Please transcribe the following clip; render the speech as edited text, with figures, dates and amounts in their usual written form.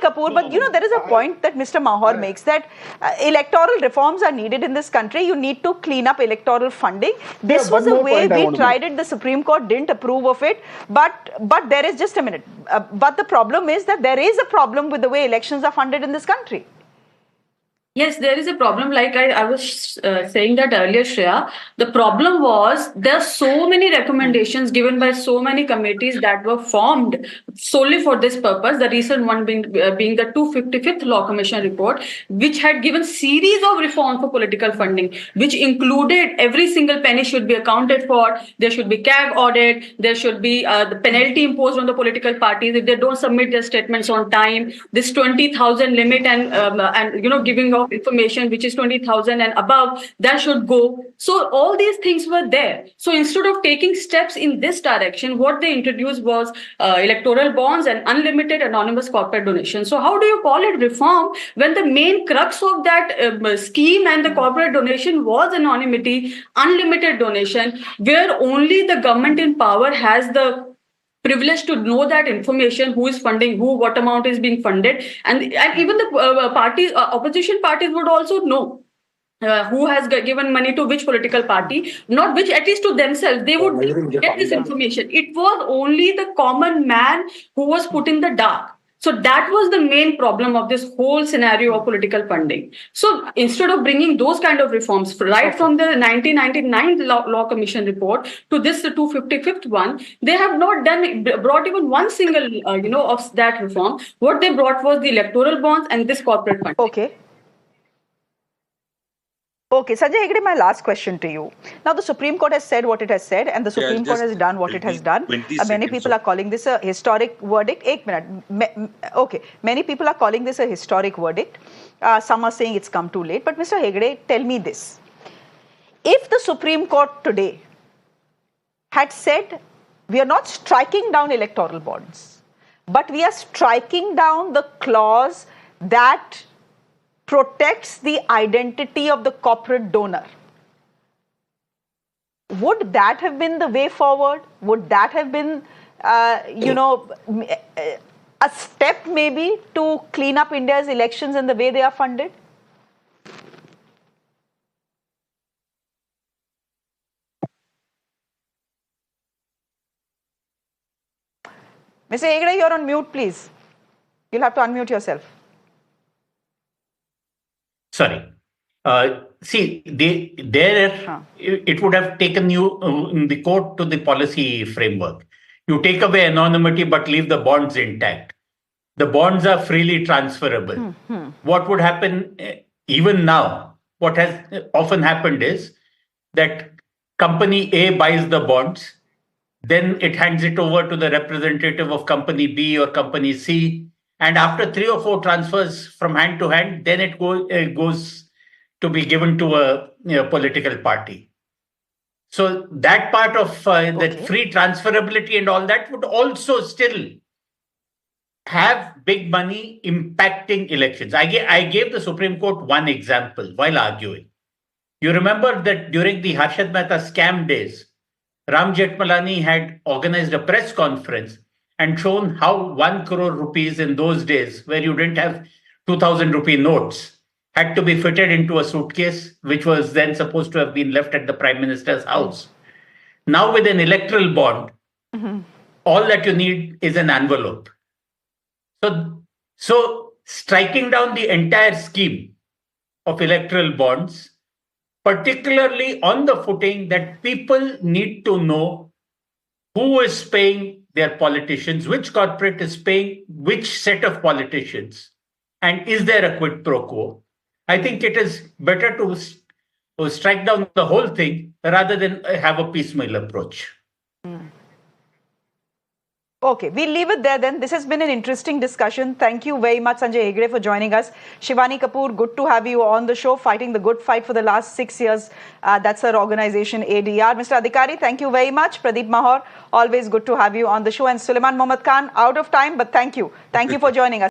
Kapoor, but there is a point that Mr. Mahor makes that electoral reforms are needed in this country. You need to clean up electoral funding. This was a way we tried it. The Supreme Court didn't approve of it. But there is, just a minute, but the problem is that there is a problem with the way elections are funded in this country. Yes, there is a problem. Like I was saying that earlier, Shreya, the problem was there are so many recommendations given by so many committees that were formed solely for this purpose. The recent one being the 255th Law Commission report, which had given series of reforms for political funding, which included every single penny should be accounted for. There should be CAG audit. There should be the penalty imposed on the political parties if they don't submit their statements on time. This 20,000 limit and giving of information which is 20,000 and above, that should go. So all these things were there. So instead of taking steps in this direction, what they introduced was electoral bonds and unlimited anonymous corporate donation. So how do you call it reform when the main crux of that scheme and the corporate donation was anonymity, unlimited donation, where only the government in power has the privilege to know that information, who is funding who, what amount is being funded, and even the opposition parties would also know who has given money to which political party, not which, at least to themselves, they would get this information. It was only the common man who was put in the dark. So that was the main problem of this whole scenario of political funding. So instead of bringing those kind of reforms, right from the 1999 Law Commission report to this, the 255th one, they have not brought even one single, of that reform. What they brought was the electoral bonds and this corporate funding. Okay, Sanjay Hegde, my last question to you. Now, the Supreme Court has said what it has said, and the Supreme Court has done what it has done. Many people are calling this a historic verdict. Okay, many people are calling this a historic verdict. Some are saying it's come too late. But Mr. Hegde, tell me this. If the Supreme Court today had said, we are not striking down electoral bonds, but we are striking down the clause that protects the identity of the corporate donor, would that have been the way forward? Would that have been, a step maybe to clean up India's elections and the way they are funded? Mr. Hegde, you're on mute, please. You'll have to unmute yourself. Sorry. See, it would have taken you in the court to the policy framework. You take away anonymity but leave the bonds intact. The bonds are freely transferable. What would happen even now, what has often happened is that company A buys the bonds, then it hands it over to the representative of company B or company C. And after 3 or 4 transfers from hand to hand, then it goes to be given to a political party. So that part of that free transferability and all that would also still have big money impacting elections. I gave the Supreme Court one example while arguing. You remember that during the Harshad Mehta scam days, Ram Jethmalani had organized a press conference and shown how 1 crore rupees in those days, where you didn't have 2,000 rupee notes, had to be fitted into a suitcase, which was then supposed to have been left at the Prime Minister's house. Now with an electoral bond, all that you need is an envelope. So striking down the entire scheme of electoral bonds, particularly on the footing that people need to know who is paying their politicians, which corporate is paying which set of politicians, and is there a quid pro quo? I think it is better to strike down the whole thing rather than have a piecemeal approach. Okay, we'll leave it there then. This has been an interesting discussion. Thank you very much, Sanjay Hegde, for joining us. Shivani Kapoor, good to have you on the show, fighting the good fight for the last 6 years. That's our organization, ADR. Mr. Adhikari, thank you very much. Pradeep Mahor, always good to have you on the show. And Suleiman Mohammad Khan, out of time, but thank you. Thank you for joining us.